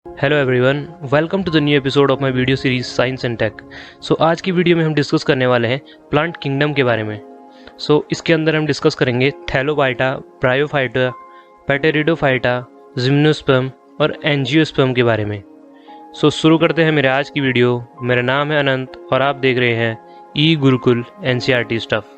Hello everyone, welcome to the new episode of my video series science and tech. आज की video में हम discuss करने वाले हैं प्लांट किंगडम के बारे में। इसके अंदर हम डिस्कस करेंगे थैलोफाइटा, ब्रायोफाइटा, पैटेरिडोफाइटा, जिम्नोस्पर्म और एंजियोस्पर्म के बारे में। शुरू करते हैं मेरे आज की वीडियो। मेरा नाम है अनंत और आप देख रहे हैं ई गुरुकुल एनसीईआरटी स्टफ।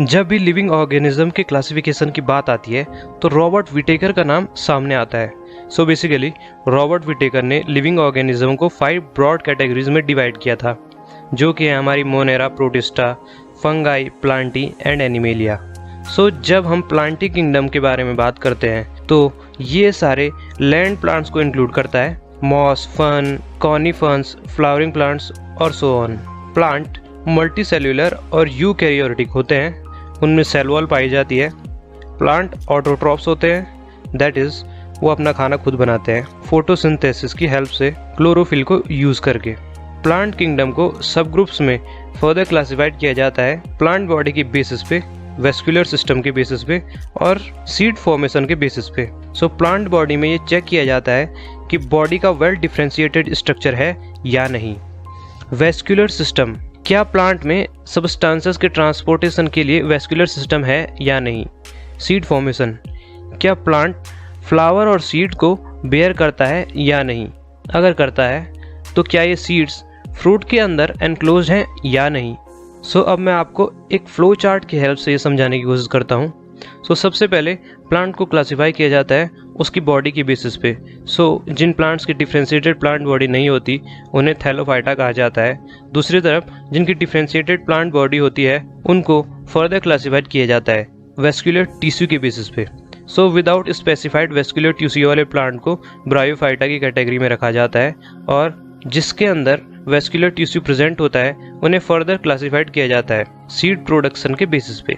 जब भी लिविंग ऑर्गेनिज्म के क्लासिफिकेशन की बात आती है तो रॉबर्ट विटेकर का नाम सामने आता है। बेसिकली रॉबर्ट विटेकर ने लिविंग ऑर्गेनिज्म को 5 ब्रॉड कैटेगरीज में डिवाइड किया था, जो कि है हमारी Monera, protista, fungi, Plantae and animalia. जब हम प्लांटी किंगडम के बारे में बात करते हैं तो ये सारे लैंड प्लांट्स को इंक्लूड करता है, moss, fern, conifers, flowering plants और so on. Plant multi cellular और यूकैरियोटिक होते हैं, उनमें सेल वॉल पाई जाती है। प्लांट ऑटोट्रॉप्स होते हैं, दैट इज वो अपना खाना खुद बनाते हैं फोटोसिंथेसिस की हेल्प से, क्लोरोफिल को यूज करके। प्लांट किंगडम को सब ग्रुप्स में फर्दर क्लासिफाइड किया जाता है प्लांट बॉडी की बेसिस पे, वेस्कुलर सिस्टम के बेसिस पे और सीड फॉर्मेशन के बेसिस पे। प्लांट बॉडी में ये चेक किया जाता है कि बॉडी का वेल डिफरेंशिएटेड स्ट्रक्चर है या नहीं। वेस्कुलर सिस्टम, क्या प्लांट में सब्सटेंसेस के ट्रांसपोर्टेशन के लिए वेस्कुलर सिस्टम है या नहीं। सीड फॉर्मेशन, क्या प्लांट फ्लावर और सीड को बेयर करता है या नहीं। अगर करता है तो क्या ये सीड्स फ्रूट के अंदर एनक्लोज्ड हैं या नहीं। अब मैं आपको एक फ्लो चार्ट की हेल्प से ये समझाने की कोशिश करता हूँ। सबसे पहले प्लांट को क्लासिफाई किया जाता है उसकी बॉडी की बेसिस पे। जिन प्लांट्स की डिफरेंशिएटेड प्लांट बॉडी नहीं होती उन्हें थैलोफाइटा कहा जाता है। दूसरी तरफ जिनकी डिफरेंशिएटेड प्लांट बॉडी होती है उनको फर्दर क्लासिफाइड किया जाता है वेस्कुलर टिश्यू के बेसिस पे। विदाउट स्पेसिफाइड वेस्कुलर टिश्यू वाले प्लांट को ब्रायोफाइटा की कैटेगरी में रखा जाता है, और जिसके अंदर वेस्कुलर टिश्यू प्रेजेंट होता है उन्हें फर्दर क्लासिफाइड किया जाता है सीड प्रोडक्शन के बेसिस पे।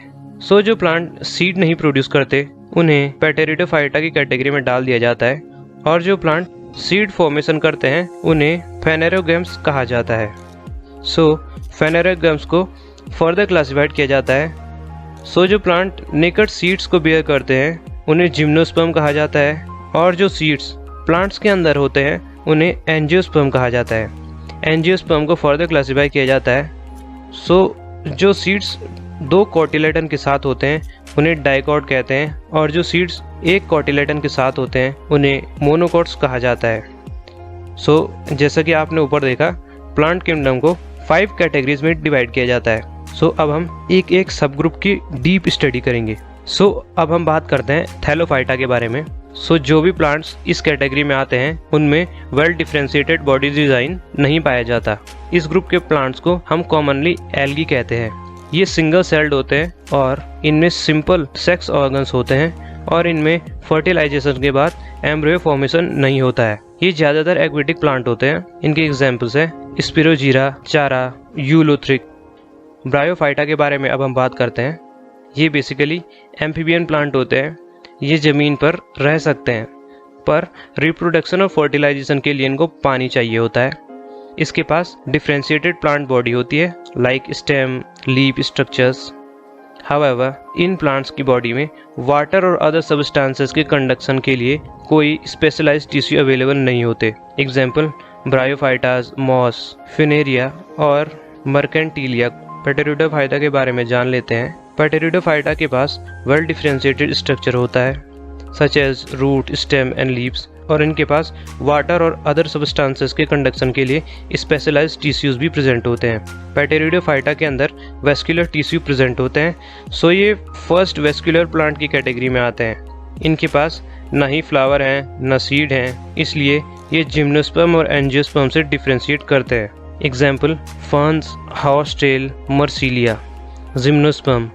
जो प्लांट सीड नहीं प्रोड्यूस करते उन्हें पैटेरिडोफाइटा की कैटेगरी में डाल दिया जाता है, और जो प्लांट सीड फॉर्मेशन करते हैं उन्हें फेनेरोगैम्स कहा जाता है। फेनेरोगैम्स को फर्दर क्लासिफाइड किया जाता है। जो प्लांट नेकेड सीड्स को बेयर करते हैं उन्हें जिम्नोस्पर्म कहा जाता है, और जो सीड्स प्लांट्स के अंदर होते हैं उन्हें एंजियोस्पर्म कहा जाता है। एंजियोस्पर्म को फर्दर क्लासिफाई किया जाता है। जो सीड्स 2 कोटिलेडन के साथ होते हैं उन्हें डाइकॉट कहते हैं, और जो सीड्स 1 कोटिलेडन के साथ होते हैं उन्हें मोनोकॉट्स कहा जाता है। जैसा कि आपने ऊपर देखा, प्लांट किंगडम को 5 कैटेगरीज में डिवाइड किया जाता है। अब हम एक एक सब ग्रुप की डीप स्टडी करेंगे। अब हम बात करते हैं थैलोफाइटा के बारे में। जो भी प्लांट्स इस कैटेगरी में आते हैं उनमें वेल डिफरेंशिएटेड बॉडी डिजाइन नहीं पाया जाता। इस ग्रुप के प्लांट्स को हम कॉमनली एल्गी कहते हैं। ये सिंगल सेल्ड होते हैं और इनमें सिंपल सेक्स ऑर्गन्स होते हैं, और इनमें फर्टिलाइजेशन के बाद एम्ब्रियो फॉर्मेशन नहीं होता है। ये ज़्यादातर एक्वेटिक प्लांट होते हैं। इनके एग्जाम्पल्स हैं स्पिरोजीरा, चारा, यूलोथ्रिक। ब्रायोफाइटा के बारे में अब हम बात करते हैं। ये बेसिकली एम्फीबियन प्लांट होते हैं। ये ज़मीन पर रह सकते हैं, पर रिप्रोडक्शन और फर्टिलाइजेशन के लिए इनको पानी चाहिए होता है। इसके पास डिफरेंशिएटेड प्लांट बॉडी होती है, like stem, leaf structures. However, in plants की बॉडी में वाटर और अदर सब्सटेंसेस के कंडक्शन के लिए कोई स्पेशलाइज्ड टिश्यू अवेलेबल नहीं होते। एग्जाम्पल ब्रायोफाइटास, मॉस, फिनेरिया और मर्केंटिलिया। पैटेरिडोफाइटा के बारे में जान लेते हैं। पैटेरिडोफाइटा के पास वेल डिफरेंशिएटेड स्ट्रक्चर होता है, such as root, stem and leaves, और इनके पास वाटर और अदर सब्सटेंसेस के कंडक्शन के लिए स्पेशलाइज्ड टिश्यूज भी प्रेजेंट होते हैं। पैटेरिडोफाइटा के अंदर वेस्कुलर टिश्यू प्रेजेंट होते हैं। ये फर्स्ट वेस्कुलर प्लांट की कैटेगरी में आते हैं। इनके पास न ही फ्लावर हैं न सीड हैं, इसलिए ये जिम्नोस्पर्म और एंजियोस्पर्म से डिफ्रेंशिएट करते हैं। Example ferns, horsetail, Marsilea. Gymnosperm,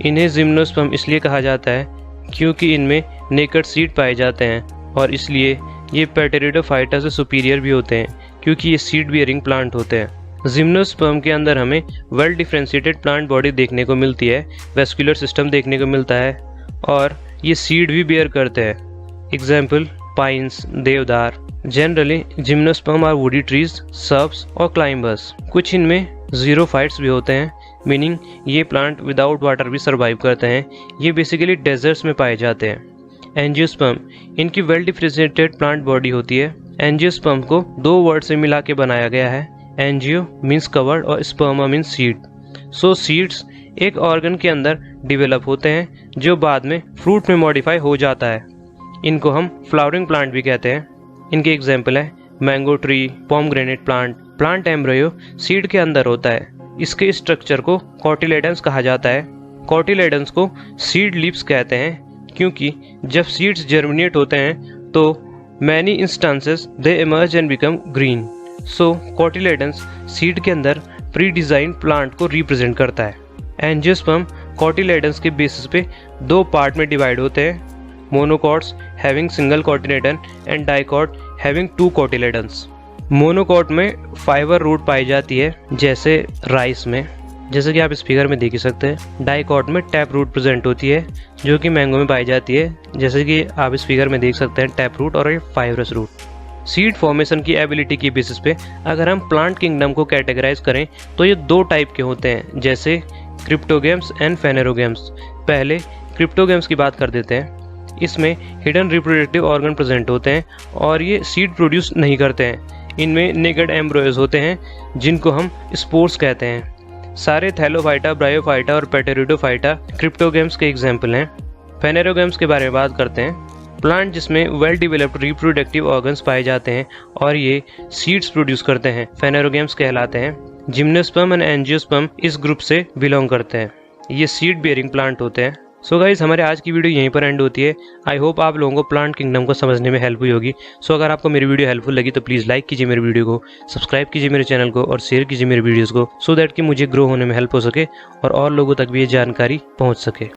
इन्हें जिम्नोस्पर्म इसलिए कहा जाता है क्योंकि इनमें नेकेड सीड पाए जाते हैं, और इसलिए ये पैटेरिडोफाइटा से सुपीरियर भी होते हैं क्योंकि ये सीड बियरिंग प्लांट होते हैं। जिम्नोस्पर्म के अंदर हमें वेल डिफरेंशिएटेड प्लांट बॉडी देखने को मिलती है, वेस्कुलर सिस्टम देखने को मिलता है, और ये सीड भी बियर करते हैं। एग्जाम्पल पाइन्स, देवदार। Generally gymnosperm are woody trees, shrubs और क्लाइंबर्स। कुछ इनमें जीरोफाइट्स भी होते हैं, मीनिंग ये प्लांट विदाउट वाटर भी सर्वाइव करते हैं। ये बेसिकली डेजर्ट्स में पाए जाते हैं। एंजियोस्पर्म इनकी वेल डिफरेंशिएटेड प्लांट बॉडी होती है। एंजियोस्पर्म को 2 वर्ड से मिला के बनाया गया है। एंजियो मीन्स कवर्ड और स्पर्मा मीन्स सीड। सो सीड्स एक ऑर्गन के अंदर डिवेलप होते हैं जो बाद में फ्रूट में मॉडिफाई हो जाता है। इनको हम फ्लावरिंग प्लांट भी कहते हैं। इनके एग्जाम्पल है mango tree, pomegranate plant. Plant embryo seed के अंदर होता है। इसके स्ट्रक्चर को कॉटिलेडन्स कहा जाता है। कॉटिलेडन्स को सीड लीव्स कहते हैं क्योंकि जब सीड्स जर्मिनेट होते हैं तो many instances they emerge and become green. So cotyledons seed के अंदर प्री डिजाइन प्लांट को रिप्रेजेंट करता है। एंजियोस्पर्म कॉटिलेडन्स के बेसिस पे 2 पार्ट में डिवाइड होते हैं, monocots having single cotyledon and dicot having 2 cotyledons. Monocot में फाइबर रूट पाई जाती है जैसे राइस में, जैसे कि आप इस फिगर में देख ही सकते हैं। डाइकॉट में टैप रूट प्रेजेंट होती है जो कि मैंगो में पाई जाती है, जैसे कि आप इस फिगर में देख सकते हैं टैप रूट और फाइब्रस रूट। सीड फॉर्मेशन की एबिलिटी की बेसिस पे अगर हम प्लांट किंगडम को कैटेगराइज करें तो ये 2 टाइप के होते हैं, जैसे क्रिप्टोगेम्स एंड फेनेरोगेम्स। पहले क्रिप्टोगेम्स की बात कर देते हैं। इसमें हिडन रिप्रोडक्टिव ऑर्गन प्रेजेंट होते हैं और ये सीड प्रोड्यूस नहीं करते हैं। इनमें नेकेड एम्ब्रियोज होते हैं जिनको हम स्पोर्स कहते हैं। सारे थैलोफाइटा, ब्रायोफाइटा और पेटेरिडोफाइटा क्रिप्टोगेम्स के एग्जाम्पल हैं। फेनेरोगेम्स के बारे में बात करते हैं। प्लांट जिसमें वेल डिवेलप्ड रिप्रोडक्टिव ऑर्गन्स पाए जाते हैं और ये सीड्स प्रोड्यूस करते हैं, फेनेरोगेम्स कहलाते हैं। जिम्नोस्पर्म एंड एंजियोस्पर्म इस ग्रुप से बिलोंग करते हैं। ये सीड बेयरिंग प्लांट होते हैं। सो गाइज, हमारे आज की वीडियो यहीं पर एंड होती है। आई होप आप लोगों को प्लांट किंगडम को समझने में हेल्प हुई होगी। सो अगर आपको मेरी वीडियो हेल्पफुल लगी तो प्लीज़ लाइक कीजिए मेरी वीडियो को, सब्सक्राइब कीजिए मेरे चैनल को और शेयर कीजिए मेरे वीडियोज़ को, सो दैट कि मुझे ग्रो होने में हेल्प हो सके और लोगों तक भी ये जानकारी पहुँच सके।